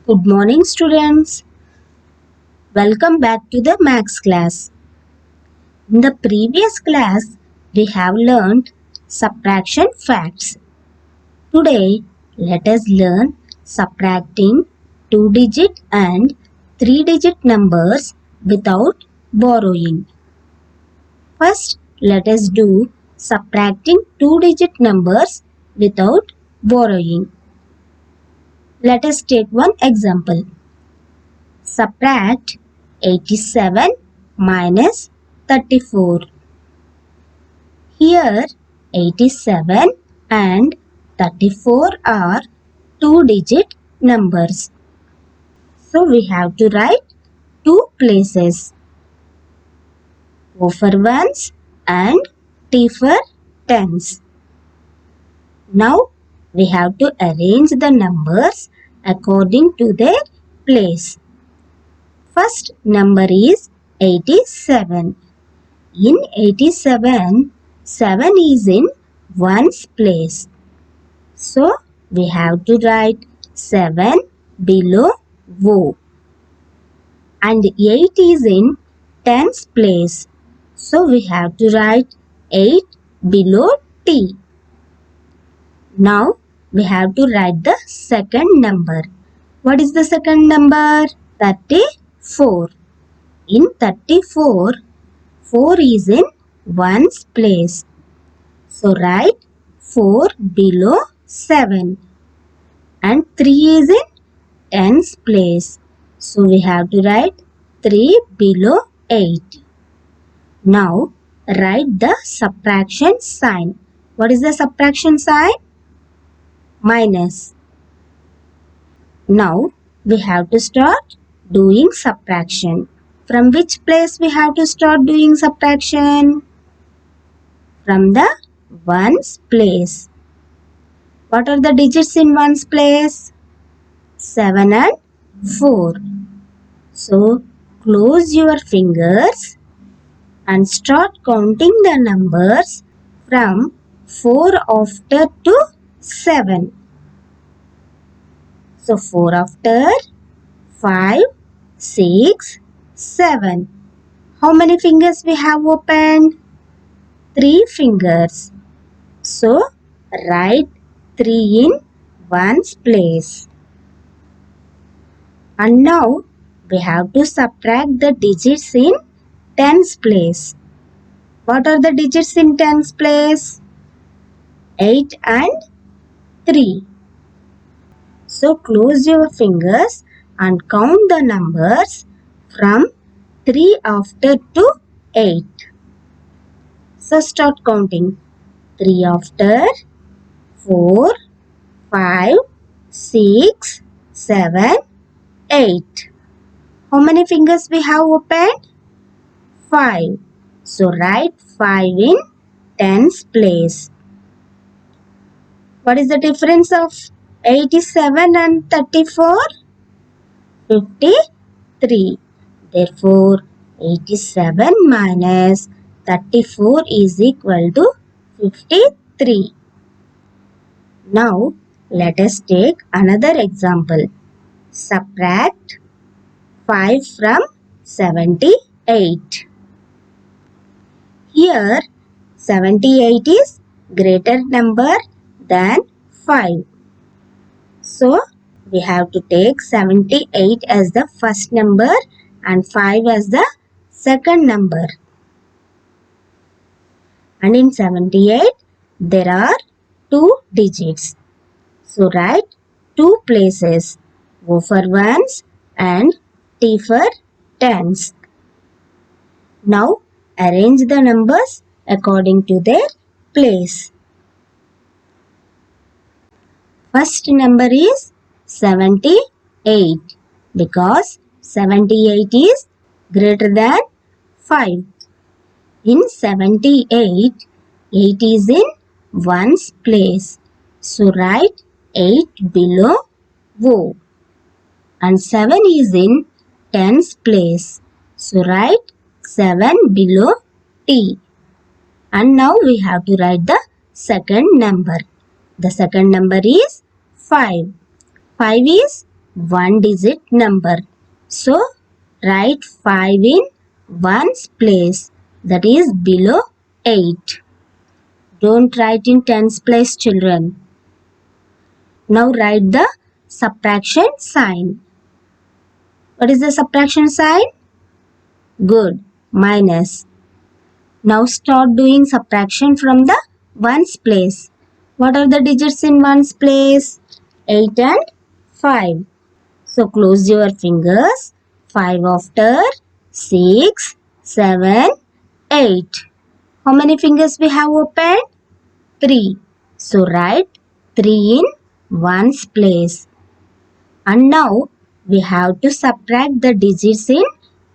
Good morning, students. Welcome back to the Maths class. In the previous class, we have learned subtraction facts. Today, let us learn subtracting 2-digit and 3-digit numbers without borrowing. First, let us do subtracting 2-digit numbers without borrowing. Let us take one example. Subtract 87 minus 34. Here 87 and 34 are 2-digit numbers. So we have to write two places. O for ones and T for tens. Now we have to arrange the numbers according to their place. First number is 87. In 87, 7 is in ones place. So, we have to write 7 below O. And 8 is in tens place. So, we have to write 8 below T. Now, we have to write the second number. What is the second number? 34. In 34, 4 is in ones place. So write 4 below 7. And 3 is in tens place. So we have to write 3 below 8. Now write the subtraction sign. What is the subtraction sign? Minus. Now we have to start doing subtraction. From which place we have to start doing subtraction? From the ones place. What are the digits in ones place? 7 and 4. So, close your fingers and start counting the numbers from 4 after to 7. So, 4 after, 5, 6, 7. How many fingers we have opened? 3 fingers. So, write 3 in ones place. And now, we have to subtract the digits in tens place. What are the digits in tens place? 8 and 3. So, close your fingers and count the numbers from 3 after to 8. So, start counting. 3 after, 4, 5, 6, 7, 8. How many fingers we have opened? 5. So, write 5 in tens place. What is the difference of 87 and 34? 53. Therefore, 87 minus 34 is equal to 53. Now, let us take another example. Subtract 5 from 78. Here, 78 is greater number than 5. So, we have to take 78 as the first number and 5 as the second number. And in 78, there are 2 digits. So, write 2 places. O for ones and T for tens. Now, arrange the numbers according to their place. First number is 78 because 78 is greater than 5. In 78, 8 is in ones place. So write 8 below O. And 7 is in tens place. So write 7 below T. And now we have to write the second number. The second number is 5. 5 is one digit number. So write 5 in ones place, that is below 8. Don't write in tens place, children. Now write the subtraction sign. What is the subtraction sign? Good, minus. Now start doing subtraction from the ones place. What are the digits in ones place? 8 and 5. So close your fingers. 5 after 6, 7, 8. How many fingers we have opened? 3. So write 3 in ones place. And now we have to subtract the digits in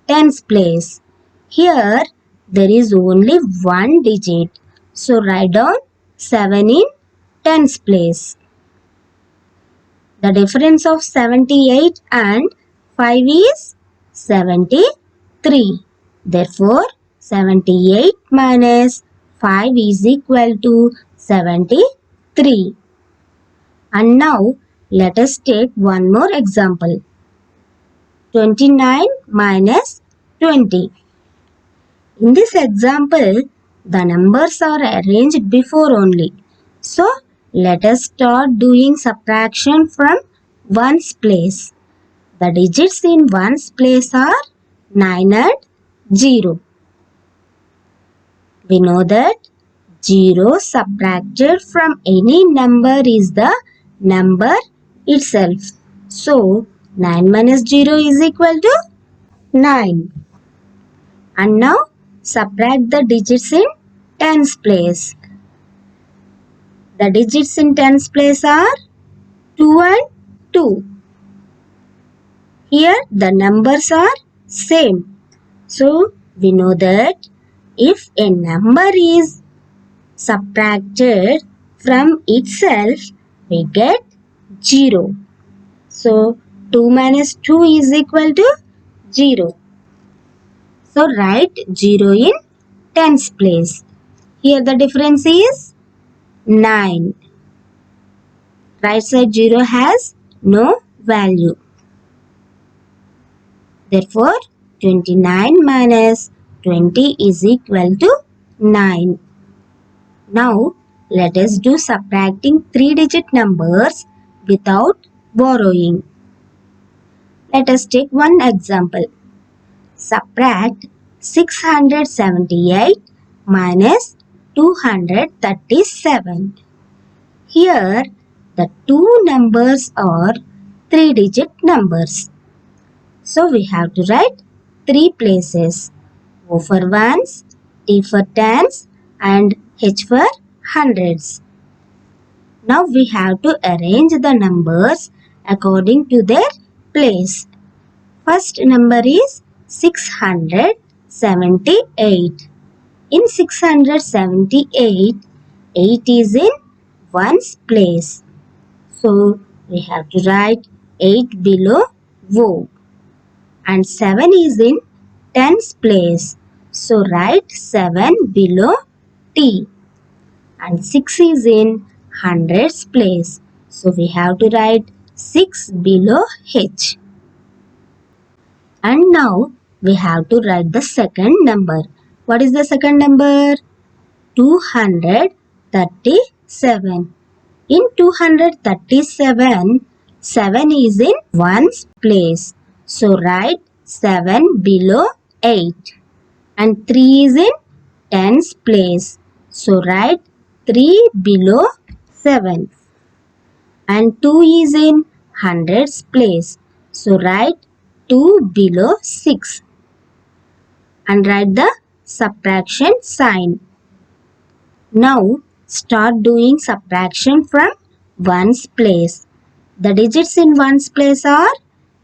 tens place. Here there is only one digit. So write down 7 in tens place. The difference of 78 and 5 is 73. Therefore, 78 minus 5 is equal to 73. And now, let us take one more example. 29 minus 20. In this example, the numbers are arranged before only. So, let us start doing subtraction from ones place. The digits in ones place are 9 and 0. We know that 0 subtracted from any number is the number itself. So, 9 minus 0 is equal to 9. And now, subtract the digits in tens place. The digits in tens place are 2 and 2. Here the numbers are same. So we know that if a number is subtracted from itself, we get 0. So 2 minus 2 is equal to 0. So write 0 in tens place. Here the difference is 9. Right side 0 has no value. Therefore, 29 minus 20 is equal to 9. Now, let us do subtracting 3-digit numbers without borrowing. Let us take one example. Subtract 678 minus 237. Here, the two numbers are 3-digit numbers. So we have to write 3 places. O for ones, T for tens and H for hundreds. Now we have to arrange the numbers according to their place. First number is 678. In 678, 8 is in ones place. So we have to write 8 below O. And 7 is in tens place. So write 7 below T. And 6 is in hundreds place. So we have to write 6 below H. And now we have to write the second number. What is the second number? 237. In 237, 7 is in ones place. So write 7 below 8. And 3 is in tens place. So write 3 below 7. And 2 is in hundreds place. So write 2 below 6. And write the subtraction sign. Now start doing subtraction from ones place. The digits in ones place are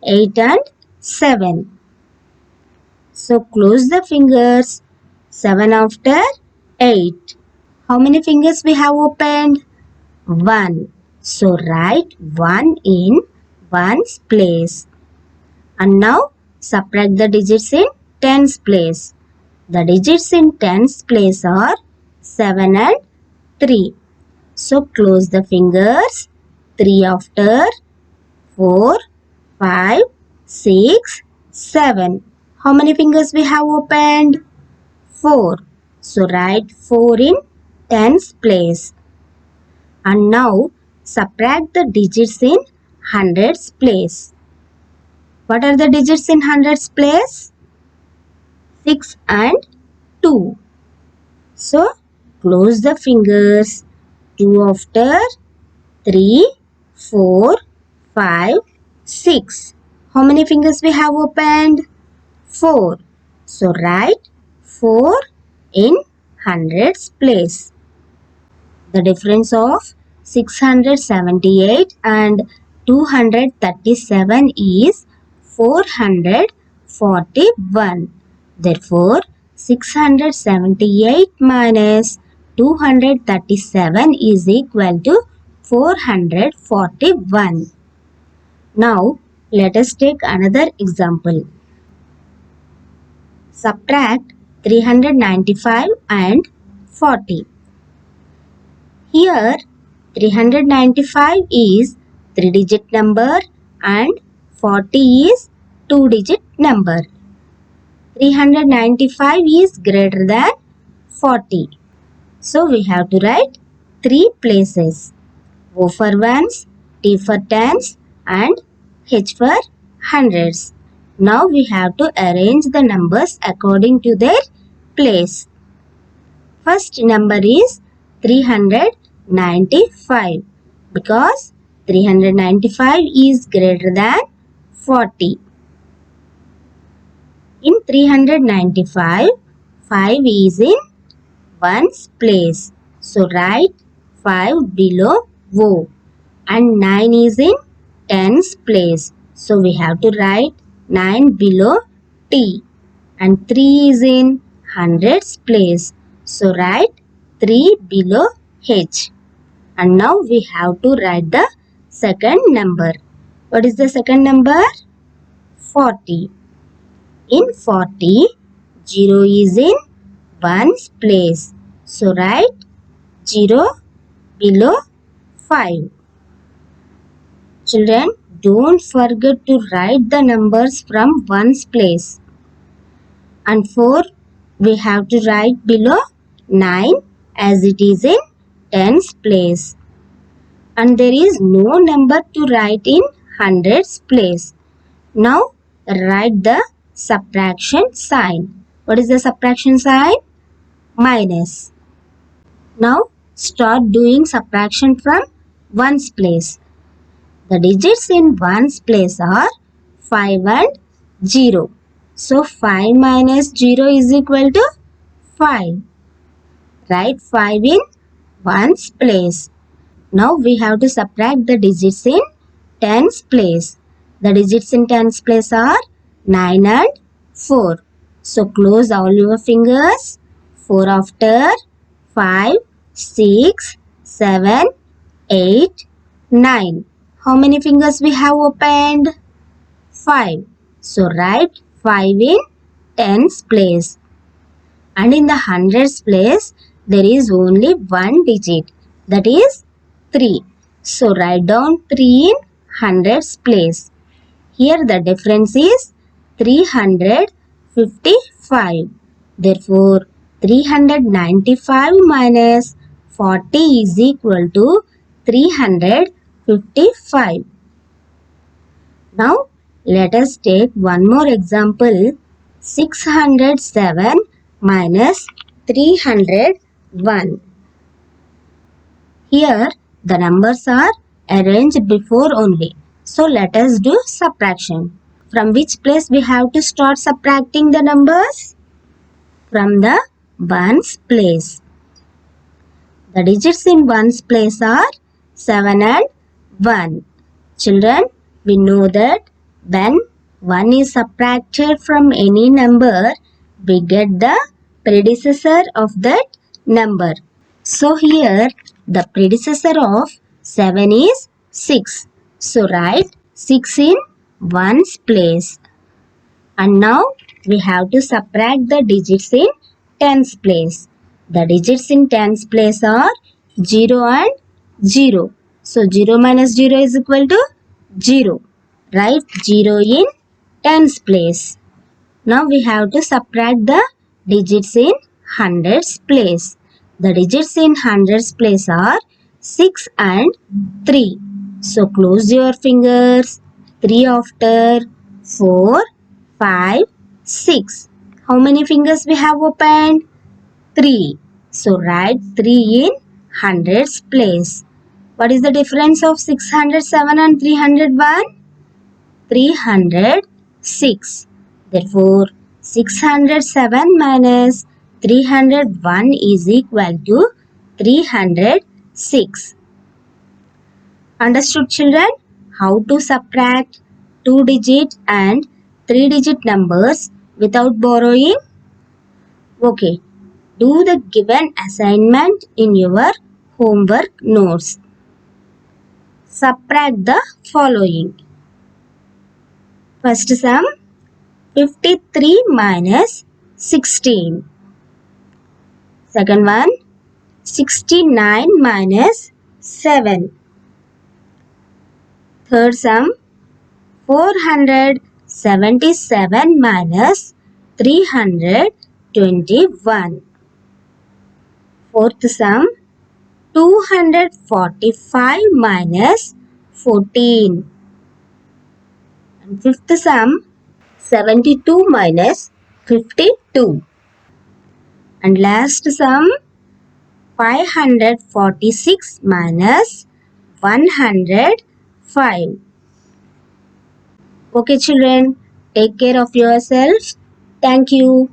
8 and 7. So close the fingers. 7 after 8. How many fingers we have opened? 1. So write 1 in ones place. And now subtract the digits in tens place. The digits in tens place are 7 and 3. So close the fingers. 3 after 4, 5, 6, 7. How many fingers we have opened? 4. So write 4 in tens place. And now subtract the digits in hundreds place. What are the digits in hundreds place? 6 and 2. So close the fingers. 2 after 3, 4, 5, 6. How many fingers we have opened? 4. So write 4 in hundreds place. The difference of 678 and 237 is 441. Therefore, 678 minus 237 is equal to 441. Now, let us take another example. Subtract 395 and 40. Here, 395 is 3-digit number and 40 is 2-digit number. 395 is greater than 40. So, we have to write 3 places. O for ones, T for tens and H for hundreds. Now, we have to arrange the numbers according to their place. First number is 395 because 395 is greater than 40. In 395, 5 is in ones place. So write 5 below O. And 9 is in tens place. So we have to write 9 below T. And 3 is in hundreds place. So write 3 below H. And now we have to write the second number. What is the second number? 40. In 40, 0 is in ones place. So write 0 below 5. Children, don't forget to write the numbers from ones place. And 4, we have to write below 9 as it is in tens place. And there is no number to write in hundreds place. Now, write the subtraction sign. What is the subtraction sign? Minus. Now, start doing subtraction from ones place. The digits in ones place are 5 and 0. So, 5 minus 0 is equal to 5. Write 5 in ones place. Now, we have to subtract the digits in tens place. The digits in tens place are 9 and 4. So, close all your fingers. 4 after 5, 6, 7, 8, 9. How many fingers we have opened? 5. So, write 5 in tens place. And in the hundreds place, there is only one digit. That is 3. So, write down 3 in hundreds place. Here the difference is 355. Therefore, 395 minus 40 is equal to 355. Now, let us take one more example. 607 minus 301. Here, the numbers are arranged before only. So, let us do subtraction. From which place we have to start subtracting the numbers? From the ones place. The digits in ones place are 7 and 1. Children, we know that when 1 is subtracted from any number, we get the predecessor of that number. So here the predecessor of 7 is 6. So write 6 in ones place. And now we have to subtract the digits in tens place. The digits in tens place are 0 and 0. So 0 minus 0 is equal to 0. Write 0 in tens place. Now we have to subtract the digits in hundreds place. The digits in hundreds place are 6 and 3. So close your fingers. 3 after 4, 5, 6. How many fingers we have opened? 3. So write 3 in hundreds place. What is the difference of 607 and 301? 306. Therefore, 607 minus 301 is equal to 306. Understood, children? How to subtract 2-digit and 3-digit numbers without borrowing? Okay. Do the given assignment in your homework notes. Subtract the following. First sum, 53 minus 16. Second one, 69 minus 7. Third sum, 477 minus 321. Fourth sum, 245 minus 14. And fifth sum, 72 minus 52. And last sum, 546 minus 105. Okay children, take care of yourselves. Thank you.